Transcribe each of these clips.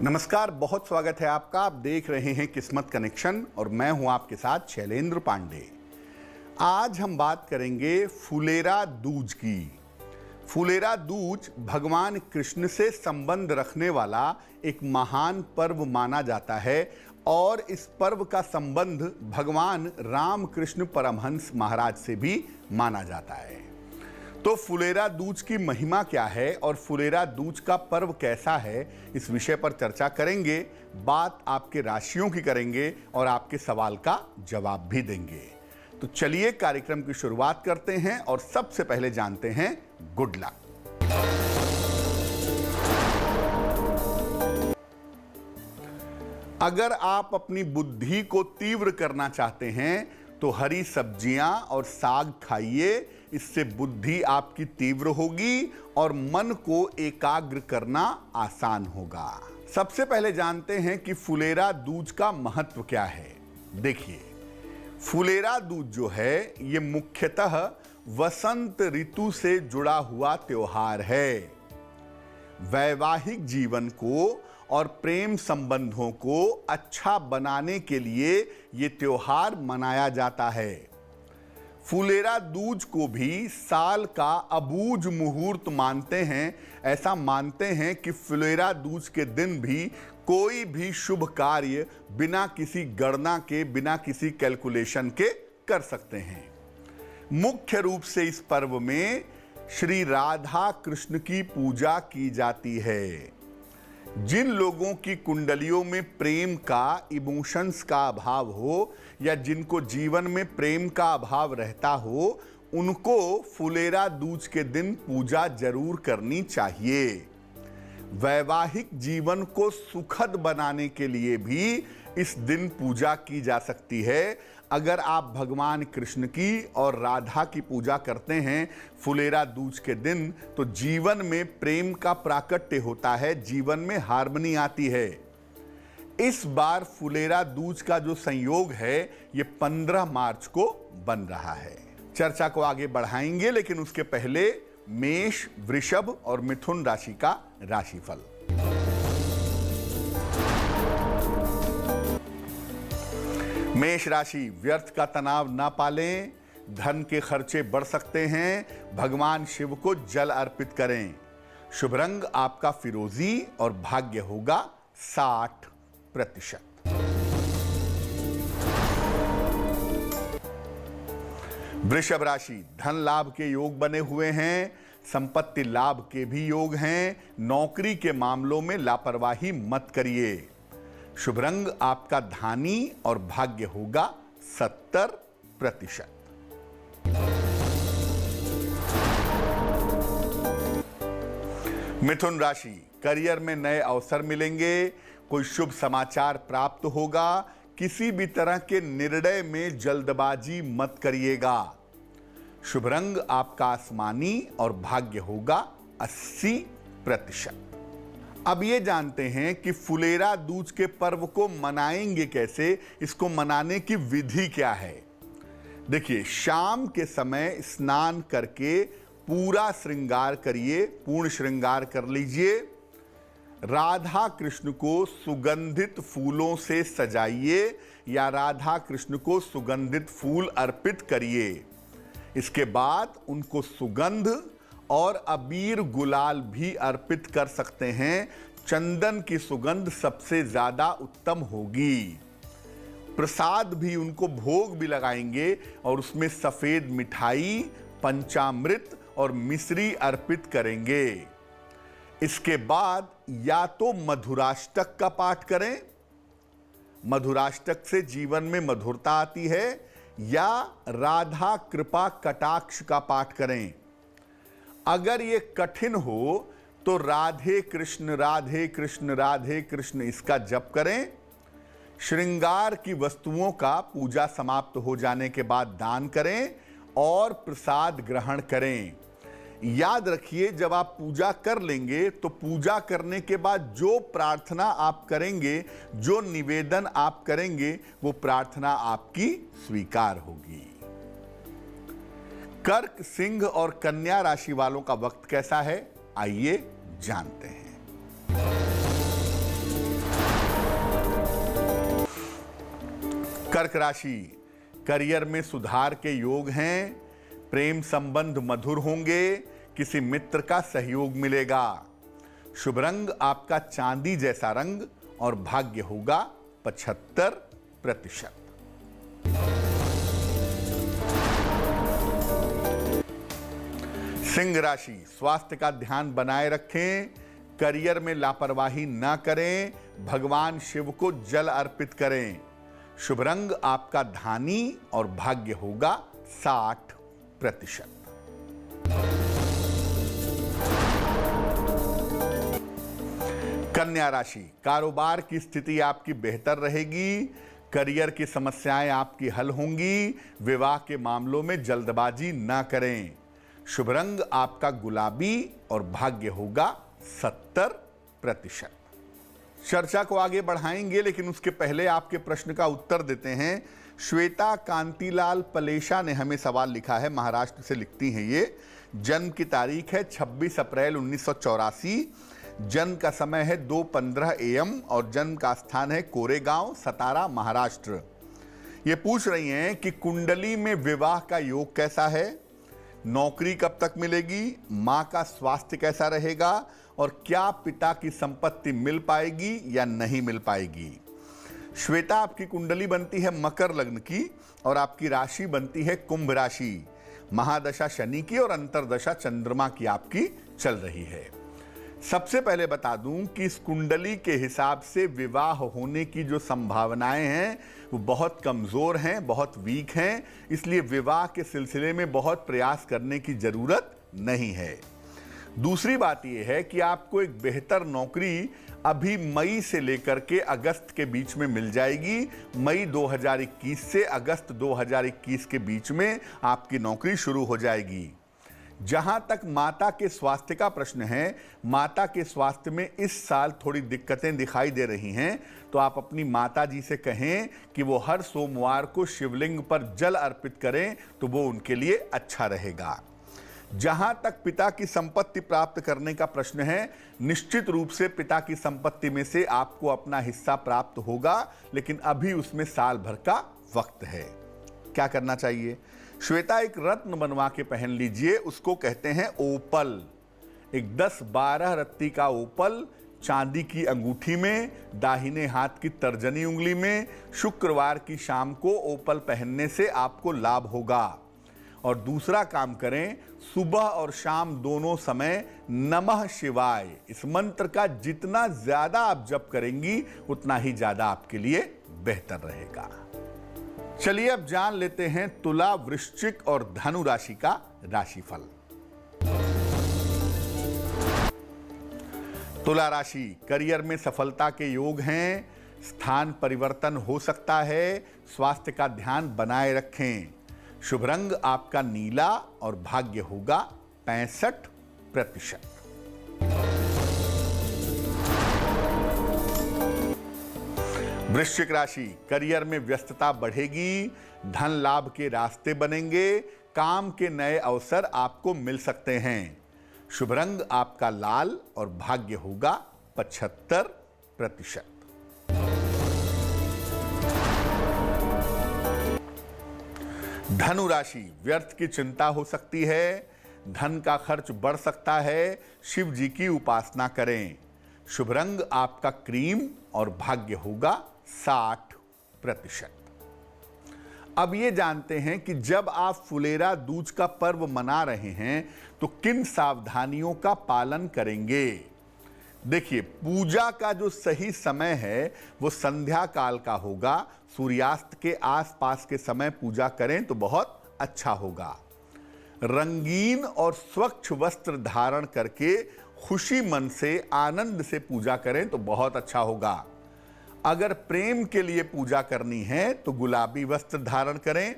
नमस्कार, बहुत स्वागत है आपका। आप देख रहे हैं किस्मत कनेक्शन और मैं हूं आपके साथ शैलेंद्र पांडे। आज हम बात करेंगे फुलेरा दूज की। फुलेरा दूज भगवान कृष्ण से संबंध रखने वाला एक महान पर्व माना जाता है और इस पर्व का संबंध भगवान रामकृष्ण परमहंस महाराज से भी माना जाता है। तो फुलेरा दूज की महिमा क्या है और फुलेरा दूज का पर्व कैसा है, इस विषय पर चर्चा करेंगे। बात आपके राशियों की करेंगे और आपके सवाल का जवाब भी देंगे। तो चलिए कार्यक्रम की शुरुआत करते हैं और सबसे पहले जानते हैं गुड लक। अगर आप अपनी बुद्धि को तीव्र करना चाहते हैं तो हरी सब्जियां और साग खाइए। इससे बुद्धि आपकी तीव्र होगी और मन को एकाग्र करना आसान होगा। सबसे पहले जानते हैं कि फुलेरा दूज का महत्व क्या है। देखिए, फुलेरा दूज जो है ये मुख्यतः वसंत ऋतु से जुड़ा हुआ त्योहार है। वैवाहिक जीवन को और प्रेम संबंधों को अच्छा बनाने के लिए ये त्योहार मनाया जाता है। फुलेरा दूज को भी साल का अबूझ मुहूर्त मानते हैं। ऐसा मानते हैं कि फुलेरा दूज के दिन भी कोई भी शुभ कार्य बिना किसी गणना के, बिना किसी कैलकुलेशन के कर सकते हैं। मुख्य रूप से इस पर्व में श्री राधा कृष्ण की पूजा की जाती है। जिन लोगों की कुंडलियों में प्रेम का, इमोशंस का अभाव हो या जिनको जीवन में प्रेम का अभाव रहता हो, उनको फुलेरा दूज के दिन पूजा जरूर करनी चाहिए। वैवाहिक जीवन को सुखद बनाने के लिए भी इस दिन पूजा की जा सकती है। अगर आप भगवान कृष्ण की और राधा की पूजा करते हैं फुलेरा दूज के दिन, तो जीवन में प्रेम का प्राकट्य होता है, जीवन में हार्मनी आती है। इस बार फुलेरा दूज का जो संयोग है ये 15 मार्च को बन रहा है। चर्चा को आगे बढ़ाएंगे, लेकिन उसके पहले मेष, वृषभ और मिथुन राशि का राशिफल। मेष राशि, व्यर्थ का तनाव ना पालें। धन के खर्चे बढ़ सकते हैं। भगवान शिव को जल अर्पित करें। शुभ रंग आपका फिरोजी और भाग्य होगा 60%। वृषभ राशि, धन लाभ के योग बने हुए हैं। संपत्ति लाभ के भी योग हैं। नौकरी के मामलों में लापरवाही मत करिए। शुभ रंग आपका धानी और भाग्य होगा 70%। मिथुन राशि, करियर में नए अवसर मिलेंगे। कोई शुभ समाचार प्राप्त होगा। किसी भी तरह के निर्णय में जल्दबाजी मत करिएगा। शुभ रंग आपका आसमानी और भाग्य होगा 80%। अब ये जानते हैं कि फुलेरा दूज के पर्व को मनाएंगे कैसे, इसको मनाने की विधि क्या है। देखिए, शाम के समय स्नान करके पूरा श्रृंगार करिए, पूर्ण श्रृंगार कर लीजिए। राधा कृष्ण को सुगंधित फूलों से सजाइए या राधा कृष्ण को सुगंधित फूल अर्पित करिए। इसके बाद उनको सुगंध और अबीर गुलाल भी अर्पित कर सकते हैं। चंदन की सुगंध सबसे ज्यादा उत्तम होगी। प्रसाद भी उनको भोग भी लगाएंगे और उसमें सफेद मिठाई, पंचामृत और मिश्री अर्पित करेंगे। इसके बाद या तो मधुराष्टक का पाठ करें, मधुराष्टक से जीवन में मधुरता आती है, या राधा कृपा कटाक्ष का पाठ करें। अगर ये कठिन हो तो राधे कृष्ण राधे कृष्ण राधे कृष्ण इसका जप करें। श्रृंगार की वस्तुओं का पूजा समाप्त हो जाने के बाद दान करें और प्रसाद ग्रहण करें। याद रखिए, जब आप पूजा कर लेंगे तो पूजा करने के बाद जो प्रार्थना आप करेंगे, जो निवेदन आप करेंगे, वो प्रार्थना आपकी स्वीकार होगी। कर्क, सिंह और कन्या राशि वालों का वक्त कैसा है, आइए जानते हैं। कर्क राशि, करियर में सुधार के योग हैं, प्रेम संबंध मधुर होंगे, किसी मित्र का सहयोग मिलेगा। शुभ रंग आपका चांदी जैसा रंग और भाग्य होगा 75%। सिंह राशि, स्वास्थ्य का ध्यान बनाए रखें, करियर में लापरवाही ना करें, भगवान शिव को जल अर्पित करें। शुभ रंग आपका धानी और भाग्य होगा 60%। कन्या राशि, कारोबार की स्थिति आपकी बेहतर रहेगी, करियर की समस्याएं आपकी हल होंगी, विवाह के मामलों में जल्दबाजी ना करें। शुभ रंग आपका गुलाबी और भाग्य होगा 70%। चर्चा को आगे बढ़ाएंगे, लेकिन उसके पहले आपके प्रश्न का उत्तर देते हैं। श्वेता कांतिलाल पलेशा ने हमें सवाल लिखा है, महाराष्ट्र से लिखती हैं ये। जन्म की तारीख है 26 अप्रैल 1984, जन्म का समय है 2:15 AM और जन्म का स्थान है कोरेगांव, सतारा, महाराष्ट्र। ये पूछ रही हैं कि कुंडली में विवाह का योग कैसा है, नौकरी कब तक मिलेगी, मां का स्वास्थ्य कैसा रहेगा और क्या पिता की संपत्ति मिल पाएगी या नहीं मिल पाएगी। श्वेता, आपकी कुंडली बनती है मकर लग्न की और आपकी राशि बनती है कुंभ राशि। महादशा शनि की और अंतरदशा चंद्रमा की आपकी चल रही है। सबसे पहले बता दूं कि इस कुंडली के हिसाब से विवाह होने की जो संभावनाएं हैं वो बहुत कमजोर हैं, बहुत वीक हैं, इसलिए विवाह के सिलसिले में बहुत प्रयास करने की जरूरत नहीं है। दूसरी बात यह है कि आपको एक बेहतर नौकरी अभी मई से लेकर के अगस्त के बीच में मिल जाएगी। मई 2021 से अगस्त 2021 के बीच में आपकी नौकरी शुरू हो जाएगी। जहां तक माता के स्वास्थ्य का प्रश्न है, माता के स्वास्थ्य में इस साल थोड़ी दिक्कतें दिखाई दे रही हैं, तो आप अपनी माता जी से कहें कि वो हर सोमवार को शिवलिंग पर जल अर्पित करें, तो वो उनके लिए अच्छा रहेगा। जहां तक पिता की संपत्ति प्राप्त करने का प्रश्न है, निश्चित रूप से पिता की संपत्ति में से आपको अपना हिस्सा प्राप्त होगा, लेकिन अभी उसमें साल भर का वक्त है। क्या करना चाहिए? श्वेता, एक रत्न बनवा के पहन लीजिए, उसको कहते हैं ओपल। एक 10-12 रत्ती का ओपल चांदी की अंगूठी में, दाहिने हाथ की तर्जनी उंगली में, शुक्रवार की शाम को ओपल पहनने से आपको लाभ होगा। और दूसरा काम करें, सुबह और शाम दोनों समय नमः शिवाय इस मंत्र का जितना ज्यादा आप जप करेंगी उतना ही ज्यादा आपके लिए बेहतर रहेगा। चलिए अब जान लेते हैं तुला, वृश्चिक और धनु राशि का राशिफल। तुला राशि, करियर में सफलता के योग हैं, स्थान परिवर्तन हो सकता है, स्वास्थ्य का ध्यान बनाए रखें। शुभ रंग आपका नीला और भाग्य होगा 65%। वृश्चिक राशि, करियर में व्यस्तता बढ़ेगी, धन लाभ के रास्ते बनेंगे, काम के नए अवसर आपको मिल सकते हैं। शुभ रंग आपका लाल और भाग्य होगा 75%। धनु राशि, व्यर्थ की चिंता हो सकती है, धन का खर्च बढ़ सकता है, शिव जी की उपासना करें। शुभ रंग आपका क्रीम और भाग्य होगा 60%। अब ये जानते हैं कि जब आप फुलेरा दूज का पर्व मना रहे हैं तो किन सावधानियों का पालन करेंगे। देखिए, पूजा का जो सही समय है वो संध्या काल का होगा। सूर्यास्त के आसपास के समय पूजा करें तो बहुत अच्छा होगा। रंगीन और स्वच्छ वस्त्र धारण करके खुशी मन से, आनंद से पूजा करें तो बहुत अच्छा होगा। अगर प्रेम के लिए पूजा करनी है तो गुलाबी वस्त्र धारण करें।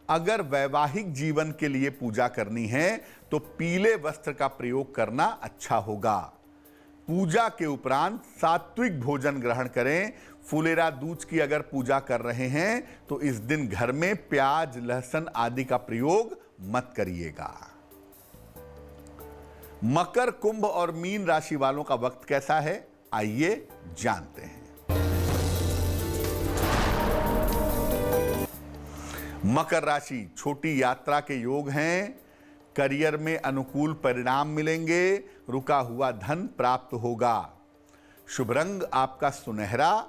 अगर वैवाहिक जीवन के लिए पूजा करनी है तो पीले वस्त्र का प्रयोग करना अच्छा होगा। पूजा के उपरांत सात्विक भोजन ग्रहण करें। फुलेरा दूज की अगर पूजा कर रहे हैं तो इस दिन घर में प्याज, लहसुन आदि का प्रयोग मत करिएगा। मकर, कुंभ और मीन राशि वालों का वक्त कैसा है, आइए जानते हैं। मकर राशि, छोटी यात्रा के योग हैं। करियर में अनुकूल परिणाम मिलेंगे। रुका हुआ धन प्राप्त होगा। शुभ रंग आपका सुनहरा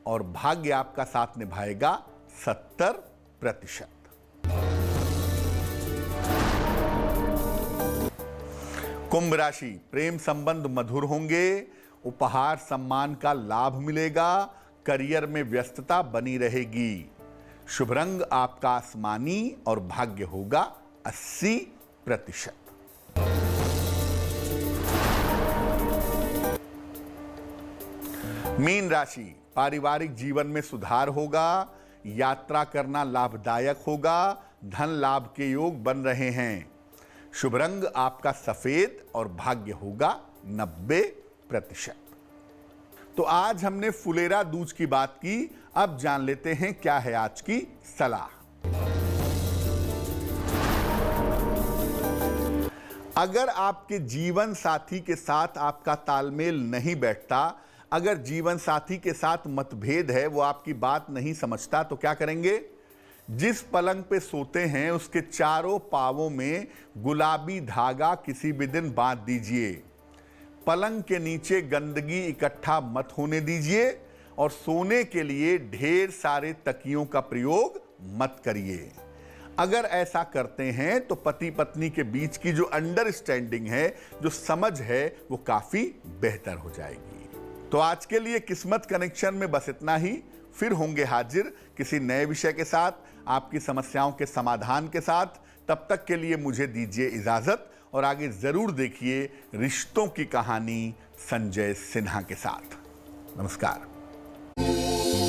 और भाग्य आपका साथ निभाएगा 70%। कुंभ राशि, प्रेम संबंध मधुर होंगे। उपहार सम्मान का लाभ मिलेगा। करियर में व्यस्तता बनी रहेगी। शुभ रंग आपका आसमानी और भाग्य होगा 80%। मीन राशि, पारिवारिक जीवन में सुधार होगा। यात्रा करना लाभदायक होगा। धन लाभ के योग बन रहे हैं। शुभ रंग आपका सफेद और भाग्य होगा 90%। तो आज हमने फुलेरा दूज की बात की। अब जान लेते हैं क्या है आज की सलाह। अगर आपके जीवन साथी के साथ आपका तालमेल नहीं बैठता, अगर जीवन साथी के साथ मतभेद है, वो आपकी बात नहीं समझता, तो क्या करेंगे? जिस पलंग पे सोते हैं उसके चारों पांवों में गुलाबी धागा किसी भी दिन बांध दीजिए। पलंग के नीचे गंदगी इकट्ठा मत होने दीजिए और सोने के लिए ढेर सारे तकियों का प्रयोग मत करिए। अगर ऐसा करते हैं तो पति पत्नी के बीच की जो अंडरस्टैंडिंग है, जो समझ है, वो काफी बेहतर हो जाएगी। तो आज के लिए किस्मत कनेक्शन में बस इतना ही। फिर होंगे हाजिर किसी नए विषय के साथ, आपकी समस्याओं के समाधान के साथ। तब तक के लिए मुझे दीजिए इजाजत और आगे जरूर देखिए रिश्तों की कहानी संजय सिन्हा के साथ। नमस्कार।